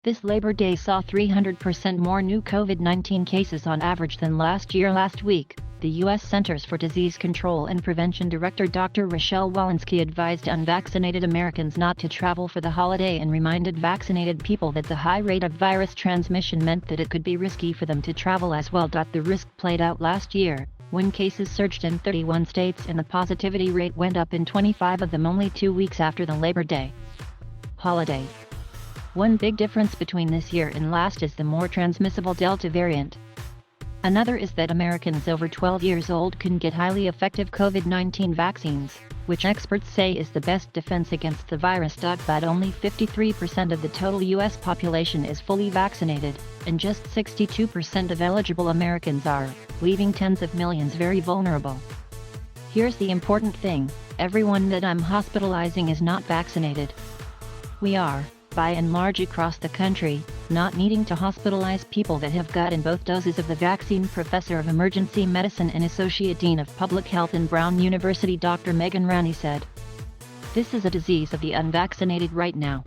This Labor Day saw 300% more new COVID-19 cases on average than last year. Last week, the U.S. Centers for Disease Control and Prevention Director Dr. Rochelle Walensky advised unvaccinated Americans not to travel for the holiday and reminded vaccinated people that the high rate of virus transmission meant that it could be risky for them to travel as well. The risk played out last year, when cases surged in 31 states and the positivity rate went up in 25 of them only 2 weeks after the Labor Day holiday. One big difference between this year and last is the more transmissible Delta variant. Another is that Americans over 12 years old can get highly effective COVID-19 vaccines, which experts say is the best defense against the virus. But only 53% of the total U.S. population is fully vaccinated, and just 62% of eligible Americans are, leaving tens of millions very vulnerable. Here's the important thing: everyone that I'm hospitalizing is not vaccinated. We are, by and large across the country, not needing to hospitalize people that have gotten both doses of the vaccine. Professor of Emergency Medicine and Associate Dean of Public Health in Brown University Dr. Megan Ranney said, "This is a disease of the unvaccinated right now."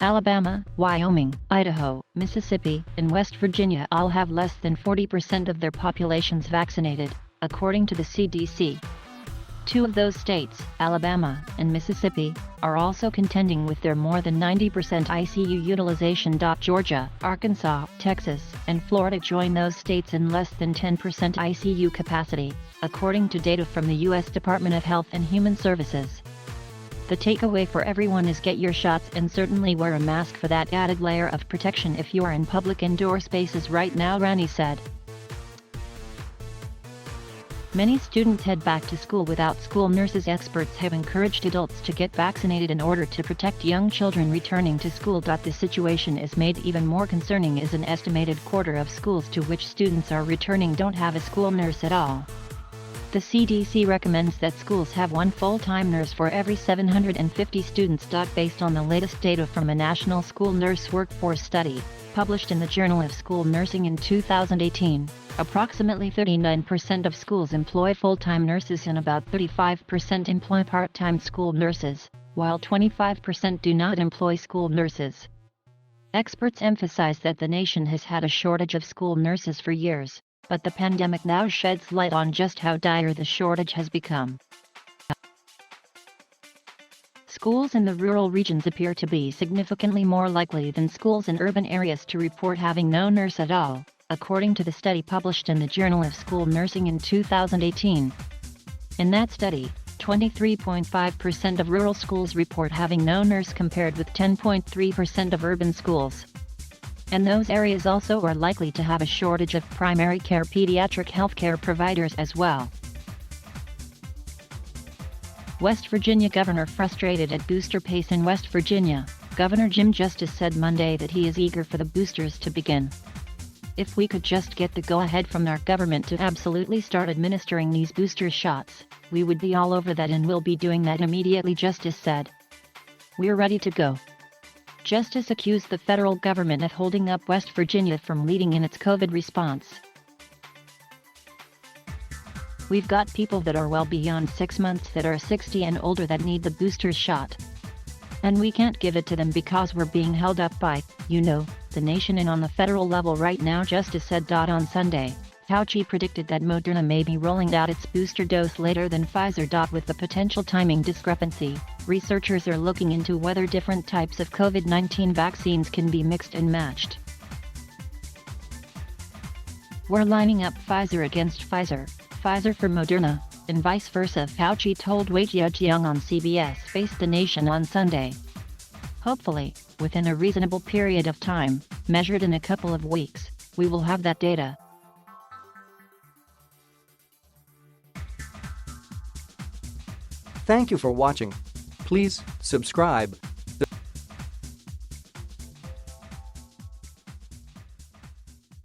Alabama, Wyoming, Idaho, Mississippi, and West Virginia all have less than 40% of their populations vaccinated, according to the CDC. Two of those states, Alabama and Mississippi, are also contending with their more than 90% ICU utilization. Georgia, Arkansas, Texas, and Florida join those states in less than 10% ICU capacity, according to data from the U.S. Department of Health and Human Services. The takeaway for everyone is get your shots and certainly wear a mask for that added layer of protection if you are in public indoor spaces right now, Ranney said. Many students head back to school without school nurses. Experts have encouraged adults to get vaccinated in order to protect young children returning to school. The situation is made even more concerning as an estimated quarter of schools to which students are returning don't have a school nurse at all. The CDC recommends that schools have one full-time nurse for every 750 students. Based on the latest data from a national school nurse workforce study, published in the Journal of School Nursing in 2018, approximately 39% of schools employ full-time nurses and about 35% employ part-time school nurses, while 25% do not employ school nurses. Experts emphasize that the nation has had a shortage of school nurses for years, but the pandemic now sheds light on just how dire the shortage has become. Schools in the rural regions appear to be significantly more likely than schools in urban areas to report having no nurse at all, according to the study published in the Journal of School Nursing in 2018. In that study, 23.5% of rural schools report having no nurse compared with 10.3% of urban schools. And those areas also are likely to have a shortage of primary care pediatric healthcare providers as well. West Virginia governor frustrated at booster pace. In West Virginia, Governor Jim Justice said Monday that he is eager for the boosters to begin. "If we could just get the go-ahead from our government to absolutely start administering these booster shots, we would be all over that and we'll be doing that immediately," Justice said. "We're ready to go." Justice accused the federal government of holding up West Virginia from leading in its COVID response. "We've got people that are well beyond 6 months that are 60 and older that need the booster shot. And we can't give it to them because we're being held up by, the nation and on the federal level right now," Justice said. On Sunday, Fauci predicted that Moderna may be rolling out its booster dose later than Pfizer. With the potential timing discrepancy, researchers are looking into whether different types of COVID-19 vaccines can be mixed and matched. "We're lining up Pfizer against Pfizer, Pfizer for Moderna, and vice versa," Fauci told Wei Jiang on CBS Face the Nation on Sunday. "Hopefully, within a reasonable period of time, measured in a couple of weeks, we will have that data." Thank you for watching. Please subscribe